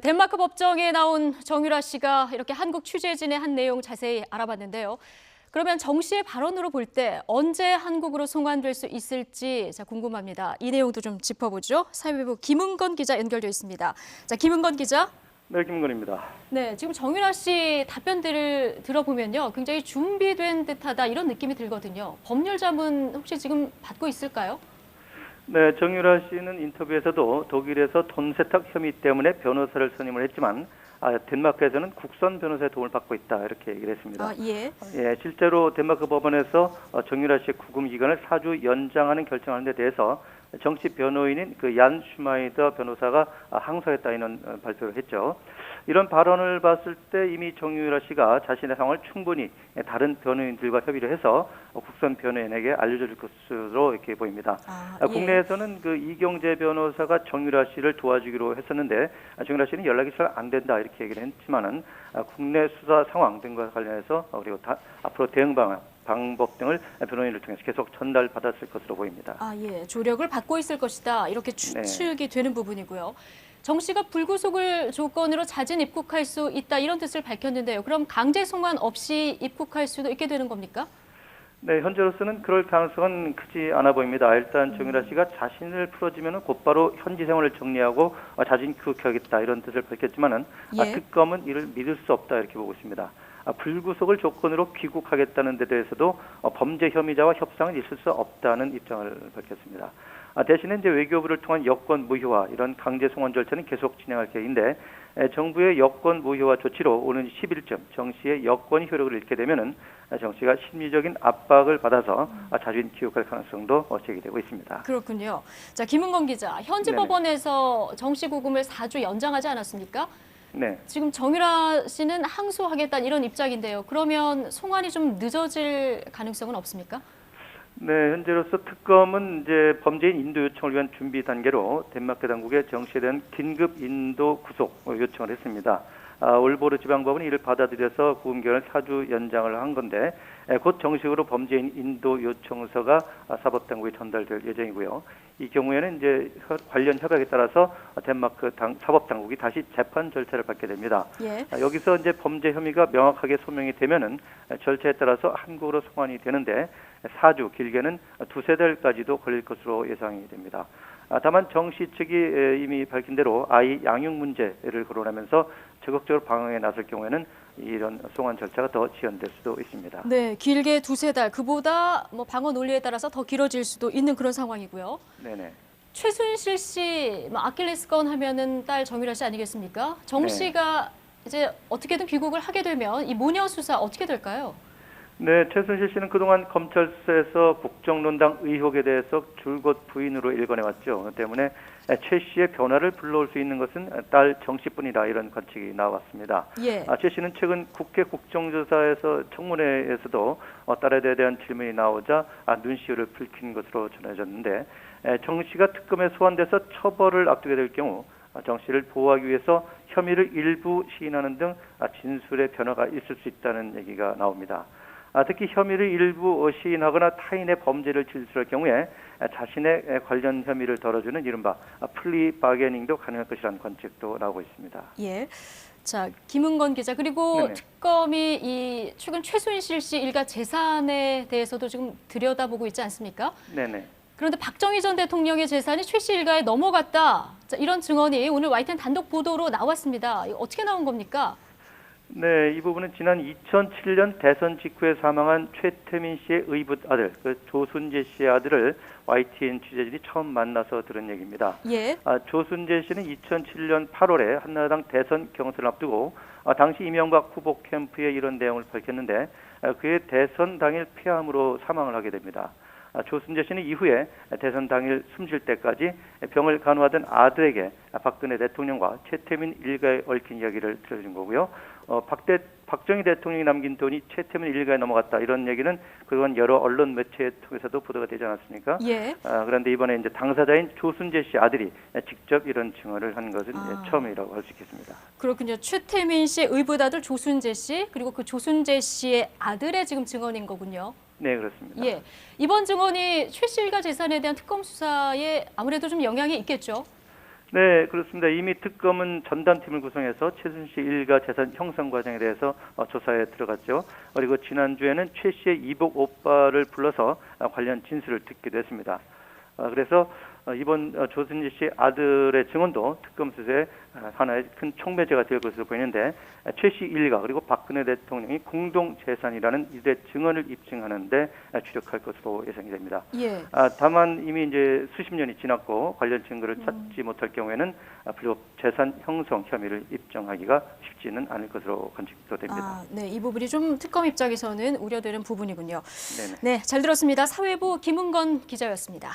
덴마크 법정에 나온 정유라 씨가 이렇게 한국 취재진의 한 내용 자세히 알아봤는데요. 그러면 정 씨의 발언으로 볼 때 언제 한국으로 송환될 수 있을지 궁금합니다. 이 내용도 좀 짚어보죠. 사회부 김은건 기자 연결돼 있습니다. 김은건 기자. 네, 김은건입니다. 네, 지금 정유라 씨 답변들을 들어보면요, 굉장히 준비된 듯하다 이런 느낌이 들거든요. 법률 자문 혹시 지금 받고 있을까요? 네, 정유라 씨는 인터뷰에서도 독일에서 돈 세탁 혐의 때문에 변호사를 선임을 했지만 덴마크에서는 국선 변호사의 도움을 받고 있다 이렇게 얘기를 했습니다. 예. 예, 실제로 덴마크 법원에서 정유라 씨의 구금 기간을 4주 연장하는 결정하는 데 대해서 정치 변호인인 얀 슈마이더 변호사가 항소했다 이런 발표를 했죠. 이런 발언을 봤을 때 이미 정유라 씨가 자신의 상황을 충분히 다른 변호인들과 협의를 해서 국선 변호인에게 알려줄 것으로 이렇게 보입니다. 예. 국내에서는 이경재 변호사가 정유라 씨를 도와주기로 했었는데 정유라 씨는 연락이 잘 안 된다 이렇게 얘기를 했지만은 국내 수사 상황 등과 관련해서 그리고 앞으로 대응 방법 등을 변호인을 통해서 계속 전달받았을 것으로 보입니다. 예. 조력을 받고 있을 것이다. 이렇게 추측이 되는 부분이고요. 정 씨가 불구속을 조건으로 자진 입국할 수 있다 이런 뜻을 밝혔는데요. 그럼 강제 송환 없이 입국할 수도 있게 되는 겁니까? 네, 현재로서는 그럴 가능성은 크지 않아 보입니다. 일단 정유라 씨가 자신을 풀어주면 곧바로 현지 생활을 정리하고 자진 귀국하겠다 이런 뜻을 밝혔지만은 특검은 이를 믿을 수 없다 이렇게 보고 있습니다. 불구속을 조건으로 귀국하겠다는 데 대해서도 범죄 혐의자와 협상은 있을 수 없다는 입장을 밝혔습니다. 대신에 이제 외교부를 통한 여권 무효화 이런 강제 송환 절차는 계속 진행할 계획인데 정부의 여권 무효화 조치로 오는 10일쯤 정 씨의 여권이 효력을 잃게 되면은 정 씨가 심리적인 압박을 받아서 자진 귀국할 가능성도 제기되고 있습니다. 그렇군요. 김은건 기자, 현지 법원에서 정 씨 구금을 4주 연장하지 않았습니까? 네. 지금 정유라 씨는 항소하겠다는 이런 입장인데요. 그러면 송환이 좀 늦어질 가능성은 없습니까? 네, 현재로서 특검은 이제 범죄인 인도 요청을 위한 준비 단계로 덴마크 당국에 정 씨에 대한 긴급 인도 구속 요청을 했습니다. 올보르 지방법원이 이를 받아들여서 구금 기간을 4주 연장을 한 건데 곧 정식으로 범죄인 인도 요청서가 사법당국에 전달될 예정이고요. 이 경우에는 이제 관련 협약에 따라서 덴마크 사법당국이 다시 재판 절차를 밟게 됩니다. 예. 여기서 이제 범죄 혐의가 명확하게 소명이 되면은 절차에 따라서 한국으로 송환이 되는데 4주 길게는 두세 달까지도 걸릴 것으로 예상이 됩니다. 다만 정 씨 측이 이미 밝힌 대로 아이 양육 문제를 거론하면서 적극적으로 방어에 나설 경우에는 이런 송환 절차가 더 지연될 수도 있습니다. 네, 길게 두세 달, 그보다 방어 논리에 따라서 더 길어질 수도 있는 그런 상황이고요. 네네. 최순실 씨, 아킬레스건 하면은 딸 정유라 씨 아니겠습니까? 정 씨가 이제 어떻게든 귀국을 하게 되면 이 모녀 수사 어떻게 될까요? 네, 최순실 씨는 그동안 검찰 수사에서 국정농단 의혹에 대해서 줄곧 부인으로 일관해왔죠. 그 때문에 최 씨의 변화를 불러올 수 있는 것은 딸 정 씨뿐이다 이런 관측이 나왔습니다. 예. 최 씨는 최근 국회 국정조사에서 청문회에서도 딸에 대한 질문이 나오자 눈시울을 붉힌 것으로 전해졌는데 정 씨가 특검에 소환돼서 처벌을 앞두게 될 경우 정 씨를 보호하기 위해서 혐의를 일부 시인하는 등 진술의 변화가 있을 수 있다는 얘기가 나옵니다. 특히 혐의를 일부 시인하거나 타인의 범죄를 진술할 경우에 자신의 관련 혐의를 덜어주는 이른바 플리 바게닝도 가능할 것이라는 관측도 나오고 있습니다. 예. 김은건 기자, 그리고 특검이 최근 최순실 씨 일가 재산에 대해서도 지금 들여다보고 있지 않습니까? 네네. 그런데 박정희 전 대통령의 재산이 최 씨 일가에 넘어갔다. 이런 증언이 오늘 YTN 단독 보도로 나왔습니다. 이거 어떻게 나온 겁니까? 네, 이 부분은 지난 2007년 대선 직후에 사망한 최태민 씨의 의붓 아들, 조순재 씨의 아들을 YTN 취재진이 처음 만나서 들은 얘기입니다. 예. 조순재 씨는 2007년 8월에 한나라당 대선 경선을 앞두고 당시 이명박 후보 캠프에 이런 내용을 밝혔는데 그의 대선 당일 폐암으로 사망을 하게 됩니다. 조순재 씨는 이후에 대선 당일 숨질 때까지 병을 간호하던 아들에게 박근혜 대통령과 최태민 일가에 얽힌 이야기를 들려준 거고요. 박정희 대통령이 남긴 돈이 최태민 일가에 넘어갔다 이런 얘기는 그동안 여러 언론 매체 통해서도 보도가 되지 않았습니까? 예. 그런데 이번에 이제 당사자인 조순재 씨 아들이 직접 이런 증언을 한 것은 처음이라고 할 수 있겠습니다. 그렇군요. 최태민 씨의 의붓 아들 조순재 씨, 그리고 그 조순재 씨의 아들의 지금 증언인 거군요. 네, 그렇습니다. 예. 이번 증언이 최 씨 일가 재산에 대한 특검 수사에 아무래도 좀 영향이 있겠죠? 네, 그렇습니다. 이미 특검은 전담팀을 구성해서 최순실 일가 재산 형성 과정에 대해서 조사에 들어갔죠. 그리고 지난주에는 최 씨의 이복 오빠를 불러서 관련 진술을 듣기도 했습니다. 그래서 이번 조순실 씨 아들의 증언도 특검 수사에 하나의 큰 촉매제가 될 것으로 보이는데, 최 씨 일가 그리고 박근혜 대통령이 공동 재산이라는 이들의 증언을 입증하는데 주력할 것으로 예상이 됩니다. 예. 다만 이미 이제 수십 년이 지났고 관련 증거를 찾지 못할 경우에는 불법 재산 형성 혐의를 입증하기가 쉽지는 않을 것으로 관측도 됩니다. 네, 이 부분이 좀 특검 입장에서는 우려되는 부분이군요. 네네. 네, 잘 들었습니다. 사회부 김은건 기자였습니다.